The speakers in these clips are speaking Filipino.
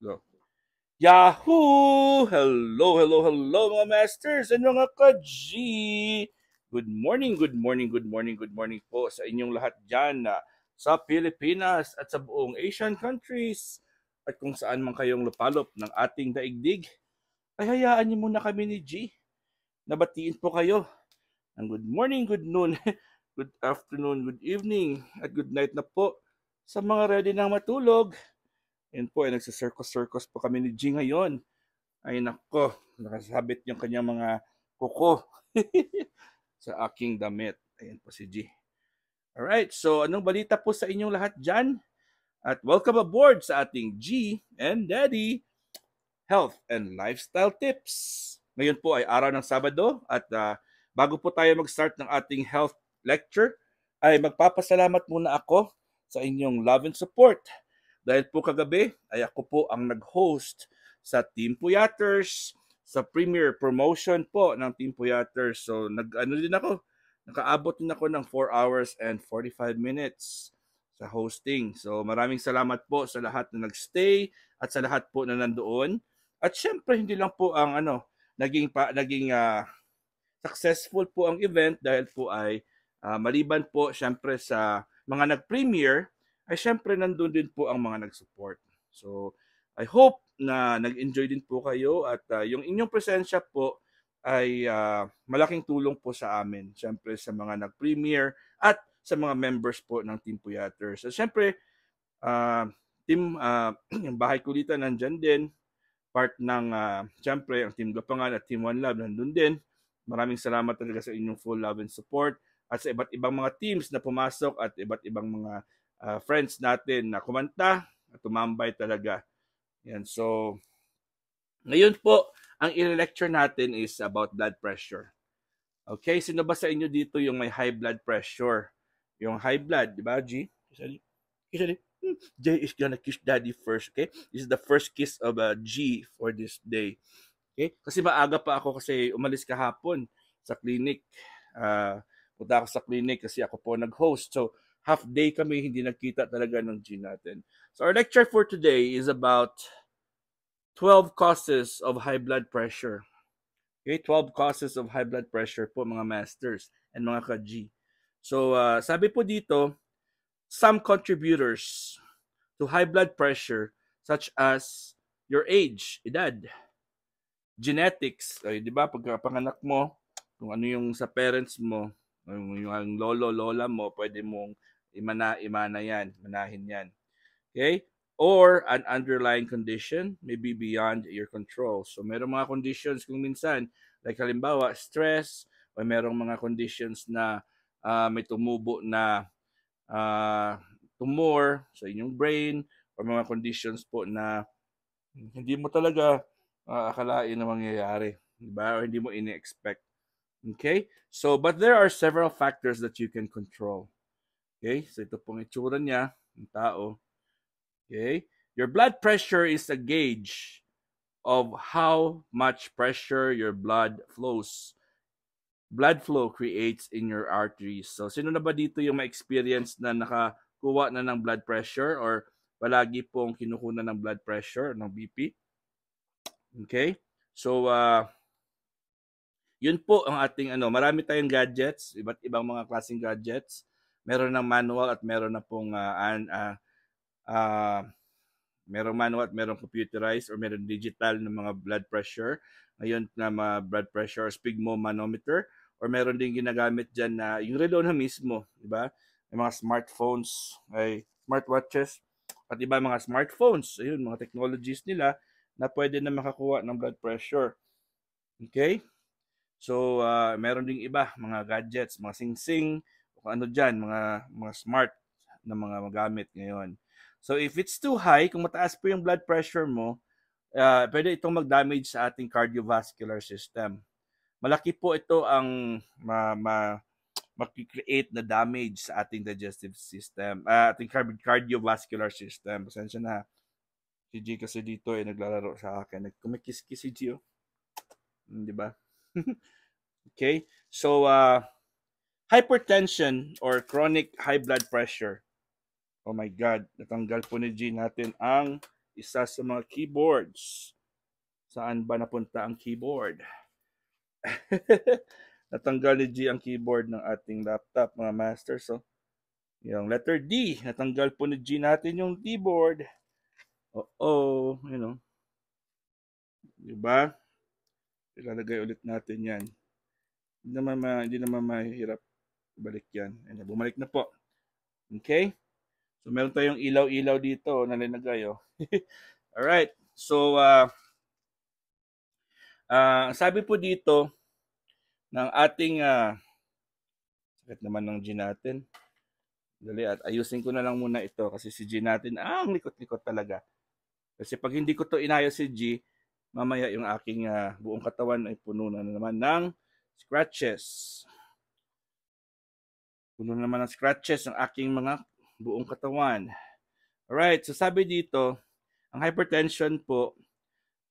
Go. Yahoo! Hello, hello, hello mga masters and mga ka-G! Good morning, good morning, good morning, good morning po sa inyong lahat dyan sa Pilipinas at sa buong Asian countries at kung saan man kayong lupalop ng ating daigdig, ay hayaan niyo muna kami ni G. Nabatiin po kayo ng good morning, good noon, good afternoon, good evening, at good night na po sa mga ready nang matulog. Yan po, ay nagsisirkos-circos po kami ni G ngayon. Ay nako, nakasabit yung kanyang mga kuko sa aking damit. Ayan po si G. Alright, so anong balita po sa inyong lahat dyan? At welcome aboard sa ating G and Daddy Health and Lifestyle Tips. Ngayon po ay araw ng Sabado at bago po tayo mag-start ng ating health lecture, ay magpapasalamat muna ako sa inyong love and support. Dahil po kagabi ay ako po ang nag-host sa Team Puyaters, sa premiere promotion po ng Team Puyaters. So nakaabot din ako ng 4 hours and 45 minutes sa hosting. So maraming salamat po sa lahat na nagstay at sa lahat po na nandoon. At syempre hindi lang po ang naging successful po ang event dahil po ay maliban po syempre sa mga nag-premiere ay syempre nandun din po ang mga nag-support. So I hope na nag-enjoy din po kayo at yung inyong presensya po ay malaking tulong po sa amin. Syempre sa mga nag-premiere at sa mga members po ng Team Puyaters. So syempre uh, yung bahay kulitan nandyan din, part ng syempre ang Team Gapangan at Team One Love nandun din. Maraming salamat talaga sa inyong full love and support at sa iba't ibang mga teams na pumasok at iba't ibang mga friends natin na kumanta at tumambay talaga. Yan. So, ngayon po, ang i-lecture natin is about blood pressure. Okay, sino ba sa inyo dito yung may high blood pressure? Yung high blood, di ba, G? Kisali. Jay is gonna kiss daddy first, okay? This is the first kiss of G for this day. Okay? Kasi maaga pa ako kasi umalis kahapon sa clinic. Punta ako sa clinic kasi ako po nag-host. So, half day kami hindi nagkita talaga ng G natin. So, our lecture for today is about 12 causes of high blood pressure. Okay? 12 causes of high blood pressure po mga masters and mga ka-G. So, sabi po dito, some contributors to high blood pressure such as your age, edad, genetics, ay 'di ba pagkapanganak mo, kung ano yung sa parents mo, yung lolo, lola mo, pwede mong imana yan, manahin yan. Okay? Or an underlying condition may be beyond your control. So merong mga conditions kung minsan, like halimbawa, stress, o merong mga conditions na may tumubo na tumor sa inyong brain, or mga conditions po na hindi mo talaga akalain na mangyayari, di ba? Or hindi mo ini-expect. Okay? So, but there are several factors that you can control. Okay? So, ito pong itsura niya, ng tao. Okay? Your blood pressure is a gauge of how much pressure your blood flows. Blood flow creates in your arteries. So, sino na ba dito yung ma-experience na nakakuha na ng blood pressure or palagi pong kinukuha ng blood pressure, ng BP? Okay? So, yun po ang ating marami tayong gadgets, iba't ibang mga klaseng gadgets. Meron ng manual at meron na pong merong manual at merong computerized or meron digital na mga blood pressure. Ngayon na mga blood pressure or sphygmomanometer or meron din ginagamit diyan na yung relo na mismo, di ba? May mga smartphones, ay smartwatches at iba mga smartphones. Ayun, mga technologies nila na pwede na makakuha ng blood pressure. Okay? So, meron ding iba, mga gadgets, mga sing-sing, o ano dyan, mga smart na mga magamit ngayon. So, if it's too high, kung mataas po yung blood pressure mo, pwede itong mag-damage sa ating cardiovascular system. Malaki po ito ang mag-create na damage sa ating digestive system, ating cardiovascular system. Pasensya na. Si G kasi dito naglalaro sa akin. Kumikis-kis si G, oh. Di ba? Okay? So, hypertension or chronic high blood pressure. Oh my God, natanggal po ni G natin ang isa sa mga keyboards. Saan ba napunta ang keyboard? Natanggal ni G ang keyboard ng ating laptop, mga masters. So, yung letter D, natanggal po ni G natin yung keyboard. Oo, diba? Ilalagay ulit natin yan. Hindi naman mahirap balik yan. Ayan, bumalik na po. Okay? So, meron tayong ilaw-ilaw dito na linagay. Oh. Alright. So, sabi po dito ng ating sakit naman ng G natin. Dali, at ayusin ko na lang muna ito kasi si G natin, ang likot-likot talaga. Kasi pag hindi ko to inayos si G, mamaya yung aking buong katawan ay puno na naman ng scratches. Puno na naman ng scratches ang aking mga buong katawan. Alright, so sabi dito, ang hypertension po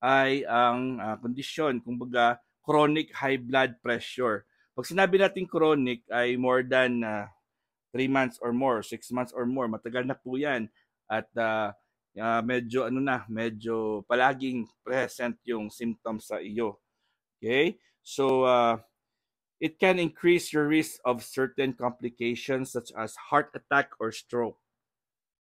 ay ang kondisyon, kumbaga chronic high blood pressure. Pag sinabi natin chronic ay more than 3 months or more, 6 months or more, matagal na po yan. At medyo palaging present yung symptoms sa iyo. Okay? So, it can increase your risk of certain complications such as heart attack or stroke.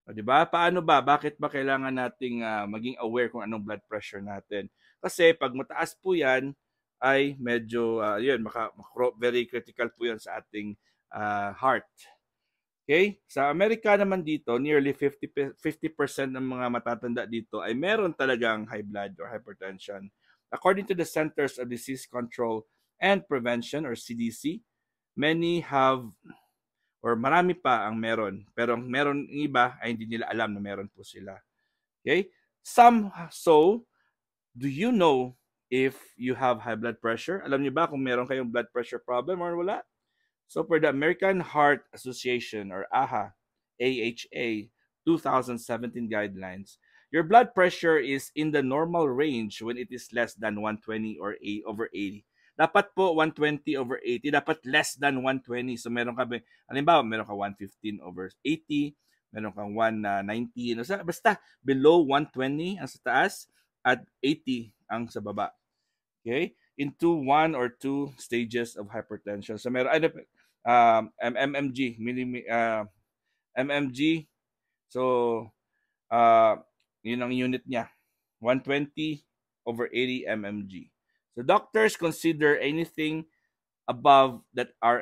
O, di ba? Paano ba? Bakit ba kailangan nating maging aware kung anong blood pressure natin? Kasi pag mataas po yan, ay medyo, very critical po yan sa ating heart. Okay? Sa Amerika naman dito, nearly 50% ng mga matatanda dito ay meron talagang high blood or hypertension. According to the Centers of Disease Control and Prevention or CDC, many have or marami pa ang meron. Pero ang meron iba ay hindi nila alam na meron po sila. Okay? So, do you know if you have high blood pressure? Alam niyo ba kung meron kayong blood pressure problem or wala? So for the American Heart Association or AHA 2017 guidelines, your blood pressure is in the normal range when it is less than 120 or over 80. Dapat po 120 over 80, dapat less than 120. So meron ka, halimbawa, meron ka 115 over 80, meron kang 119, basta below 120 ang sa taas at 80 ang sa baba. Okay? Into 1 or 2 stages of hypertension. So meron mmg, mmg. So yun ang unit niya. 120 over 80 mmg. So doctors consider anything above that are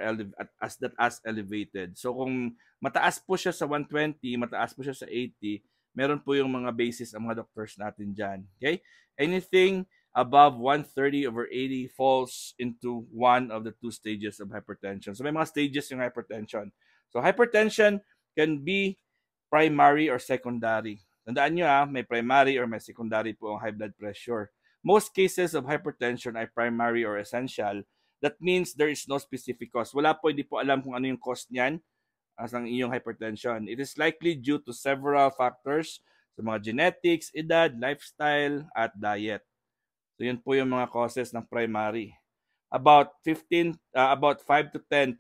as elevated. So kung mataas po siya sa 120, mataas po siya sa 80, meron po yung mga basis ang mga doctors natin diyan. Okay? Anything above 130 over 80 falls into one of the 2 stages of hypertension. So may mga stages yung hypertension. So hypertension can be primary or secondary. Tandaan nyo may primary or may secondary po ang high blood pressure. Most cases of hypertension are primary or essential. That means there is no specific cause. Hindi po alam kung ano yung cause niyan as ang iyong hypertension. It is likely due to several factors, sa mga genetics, edad, lifestyle, at diet. So yun po yung mga causes ng primary. About 5 to 10%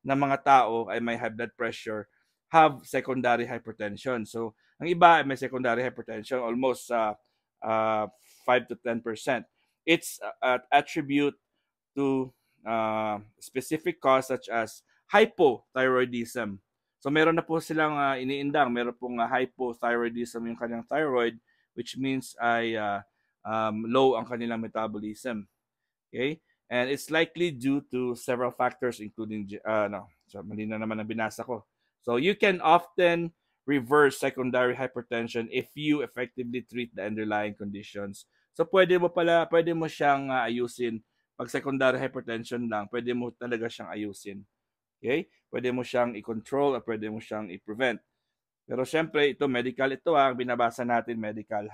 ng mga tao ay may high blood pressure have secondary hypertension. So ang iba ay may secondary hypertension, almost 5 to 10%. It's attribute to specific cause such as hypothyroidism. So meron na po silang iniindang, meron pong hypothyroidism yung kanyang thyroid, which means ay low ang kanilang metabolism. Okay? And it's likely due to several factors including mali na naman ang binasa ko. So you can often reverse secondary hypertension if you effectively treat the underlying conditions. So pwede mo siyang ayusin. Pag secondary hypertension lang, pwede mo talaga siyang ayusin. Okay? Pwede mo siyang i-control at pwede mo siyang i-prevent. Pero syempre, medical ang binabasa natin, medical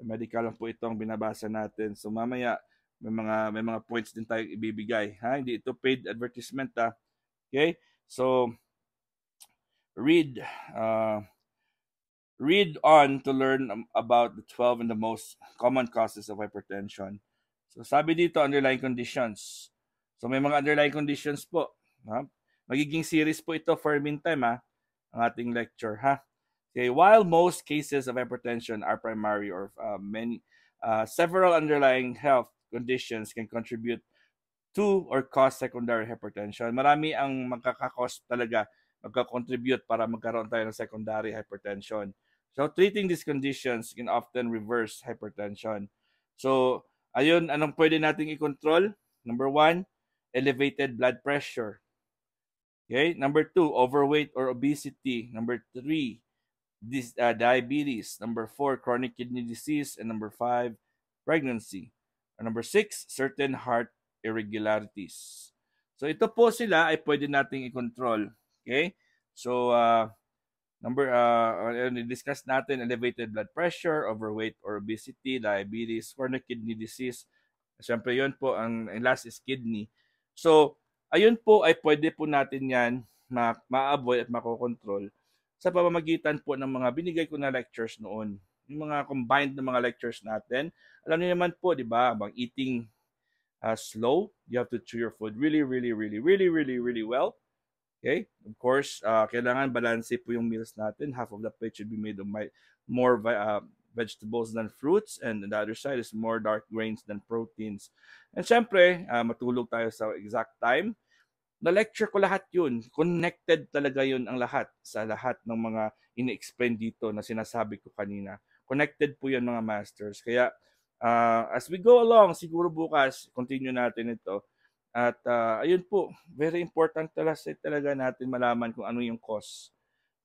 Medical lang po itong binabasa natin. So mamaya may mga points din tayong ibibigay, Hindi ito paid advertisement, Okay? So read on to learn about the 12 and the most common causes of hypertension. So sabi dito, underlying conditions. So may mga underlying conditions po. Magiging series po ito for meantime, ang ating lecture, Okay, while most cases of hypertension are primary or several underlying health conditions can contribute to or cause secondary hypertension. Marami ang magkakakos talaga, magkakontribute para magkaroon tayo ng secondary hypertension. So, treating these conditions can often reverse hypertension. So, ayun, anong pwede nating i-control? Number one, elevated blood pressure. Okay? Number two, overweight or obesity. Number three, diabetes. Number four, chronic kidney disease. And number five, pregnancy. And number six, certain heart irregularities. So ito po sila ay pwede nating i-control. Okay? So discuss natin elevated blood pressure, overweight or obesity, diabetes, chronic kidney disease. Siyempre yun po, ang last is kidney. So, ayun po ay pwede po natin yan ma-avoid at makokontrol sa pamamagitan po ng mga binigay ko na lectures noon. Yung mga combined na mga lectures natin. Alam niyo naman po, di ba, bang eating slow, you have to chew your food really, really, really, really, really, really well. Okay? Of course, kailangan balance po yung meals natin. Half of the plate should be made of more vegetables than fruits, and the other side is more dark grains than proteins. And syempre, matulog tayo sa exact time. Na-lecture ko lahat yun. Connected talaga yun ang lahat sa lahat ng mga ini-explain dito na sinasabi ko kanina. Connected po yan mga masters. Kaya as we go along, siguro bukas, continue natin ito. At ayun po, very important talaga natin malaman kung ano yung cause.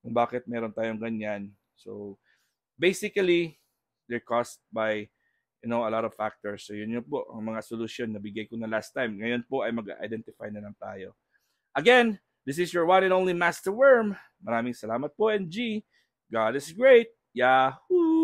Kung bakit meron tayong ganyan. So, basically, they're caused by a lot of factors. So, yun po, ang mga solution na bigay ko na last time. Ngayon po ay mag-identify na lang tayo. Again, this is your one and only Master Worm. Maraming salamat po, NG. God is great. Yahoo!